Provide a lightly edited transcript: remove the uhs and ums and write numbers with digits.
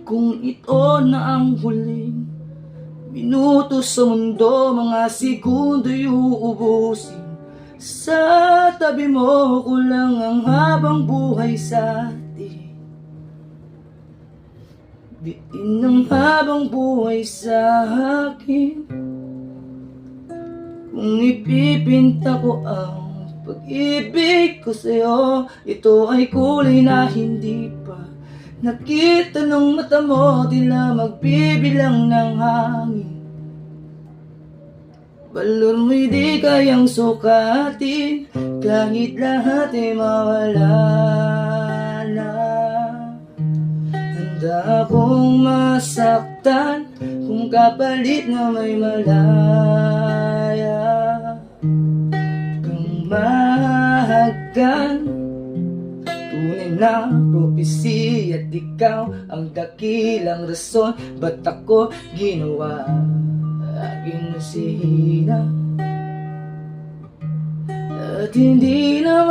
Kung ito na ang huling minuto sa mundo, mga segundo uubusin. Sa tabi mo kulang ang habang buhay sa atin. Bitin ang habang buhay sa akin. Kung ipipinta ko ang pag-ibig ko sa'yo, ito ay kulay na hindi pa nakita ng mata mo, tila magbibilang ng hangin. Balor mo'y di kayang sukatin, kahit lahat ay mawala na. Handa akong masaktan kung kapalit na may malaya kang mahagkan. Tunay na propesi at ikaw ang dakilang rason ba't ako ginawa aking nasihina at hindi na